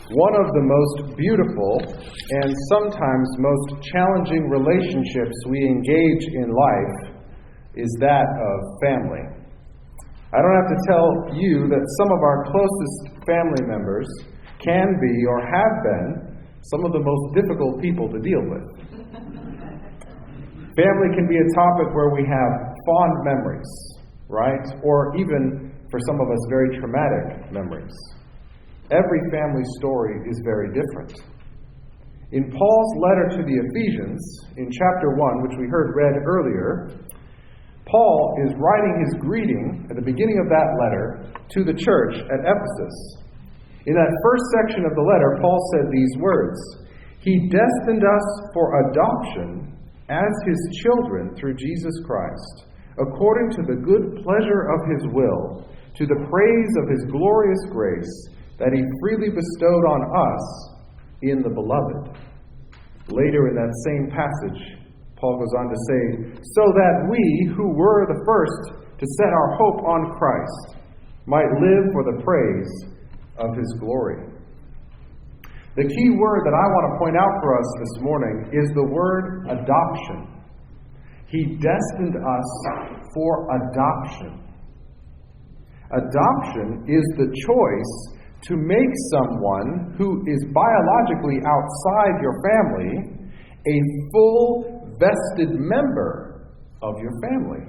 One of the most beautiful and sometimes most challenging relationships we engage in life is that of family. I don't have to tell you that some of our closest family members can be or have been some of the most difficult people to deal with. Family can be a topic where we have fond memories, right? Or even, for some of us, very traumatic memories. Every family story is very different. In Paul's letter to the Ephesians, in chapter 1, which we heard read earlier, Paul is writing his greeting at the beginning of that letter to the church at Ephesus. In that first section of the letter, Paul said these words, "He destined us for adoption as His children through Jesus Christ, according to the good pleasure of His will, to the praise of His glorious grace, that He freely bestowed on us in the Beloved." Later in that same passage, Paul goes on to say, "So that we, who were the first to set our hope on Christ, might live for the praise of His glory." The key word that I want to point out for us this morning is the word adoption. He destined us for adoption. Adoption is the choice to make someone who is biologically outside your family a full, vested member of your family.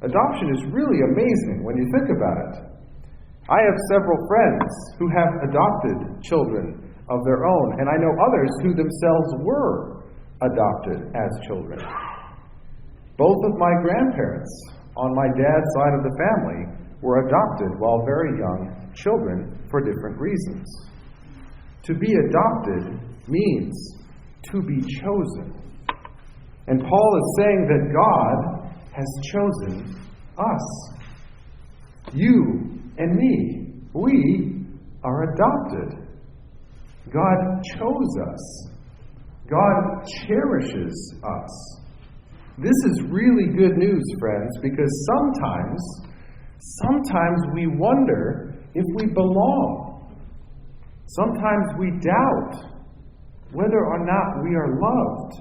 Adoption is really amazing when you think about it. I have several friends who have adopted children of their own, and I know others who themselves were adopted as children. Both of my grandparents on my dad's side of the family were adopted while very young children for different reasons. To be adopted means to be chosen. And Paul is saying that God has chosen us. You and me, we are adopted. God chose us. God cherishes us. This is really good news, friends, because sometimes we wonder if we belong. Sometimes we doubt whether or not we are loved.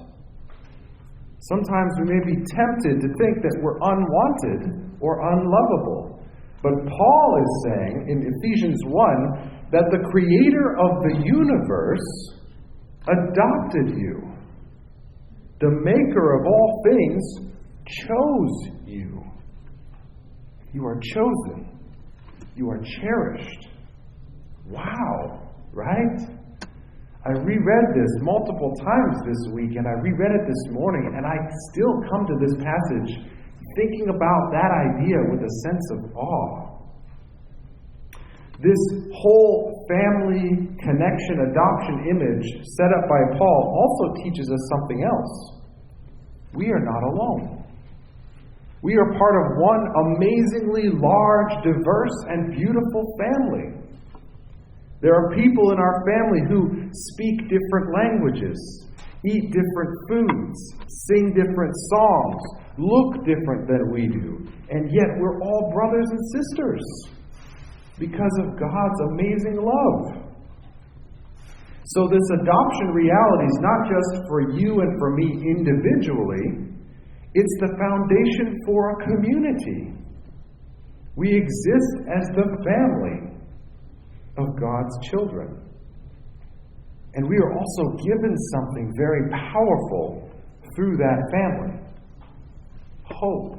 Sometimes we may be tempted to think that we're unwanted or unlovable. But Paul is saying in Ephesians 1 that the Creator of the universe adopted you. The Maker of all things chose you. You are chosen. You are cherished. Wow, right? I reread this multiple times this week, and I reread it this morning, and I still come to this passage thinking about that idea with a sense of awe. This whole family connection adoption image set up by Paul also teaches us something else. We are not alone. We are part of one amazingly large, diverse, and beautiful family. There are people in our family who speak different languages, eat different foods, sing different songs, look different than we do, and yet we're all brothers and sisters because of God's amazing love. So this adoption reality is not just for you and for me individually, it's the foundation for a community. We exist as the family of God's children. And we are also given something very powerful through that family. Hope.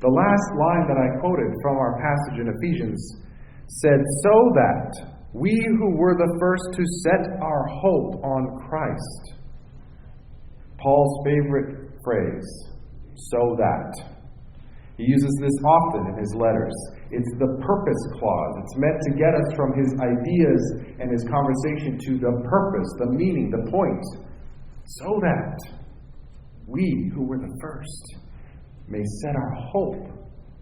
The last line that I quoted from our passage in Ephesians said, "So that we who were the first to set our hope on Christ." Paul's favorite phrase, "so that." He uses this often in his letters. It's the purpose clause. It's meant to get us from his ideas and his conversation to the purpose, the meaning, the point. So that we who were the first may set our hope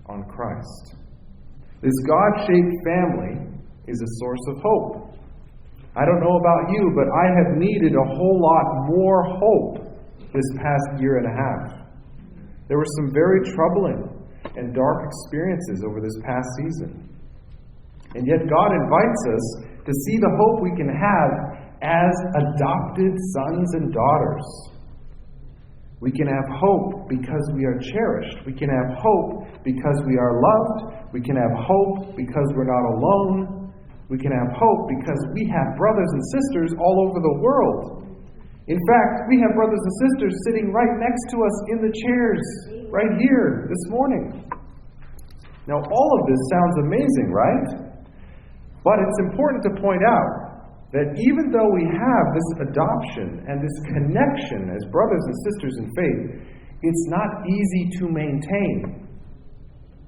on Christ. This God-shaped family is a source of hope. I don't know about you, but I have needed a whole lot more hope this past year and a half. There were some very troubling and dark experiences over this past season. And yet God invites us to see the hope we can have as adopted sons and daughters. We can have hope because we are cherished. We can have hope because we are loved. We can have hope because we're not alone. We can have hope because we have brothers and sisters all over the world. In fact, we have brothers and sisters sitting right next to us in the chairs right here this morning. Now, all of this sounds amazing, right? But it's important to point out that even though we have this adoption and this connection as brothers and sisters in faith, it's not easy to maintain.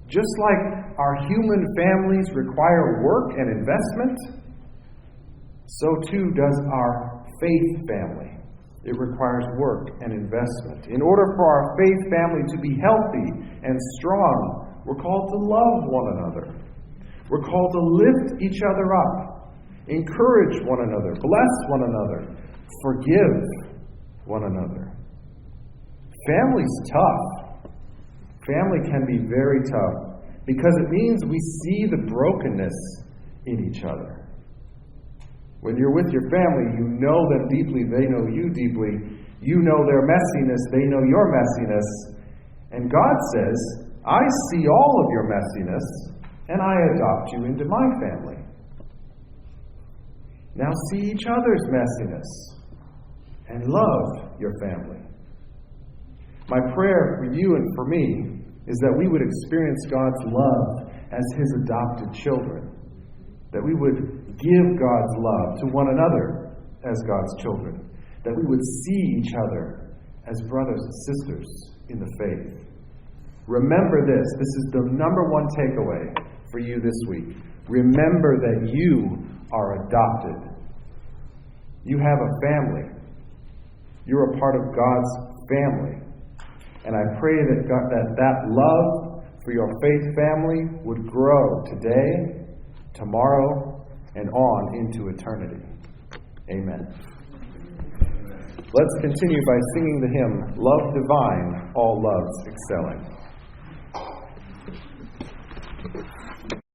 Just like our human families require work and investment, so too does our faith family. It requires work and investment. In order for our faith family to be healthy and strong, we're called to love one another. We're called to lift each other up, encourage one another, bless one another, forgive one another. Family's tough. Family can be very tough because it means we see the brokenness in each other. When you're with your family, you know them deeply, they know you deeply. You know their messiness, they know your messiness. And God says, I see all of your messiness, and I adopt you into my family. Now see each other's messiness and love your family. My prayer for you and for me is that we would experience God's love as His adopted children. That we would give God's love to one another as God's children. That we would see each other as brothers and sisters in the faith. Remember this. This is the number one takeaway for you this week. Remember that you are adopted. You have a family. You're a part of God's family. And I pray that love for your faith family would grow today, tomorrow, and on into eternity. Amen. Let's continue by singing the hymn, Love Divine, All Loves Excelling.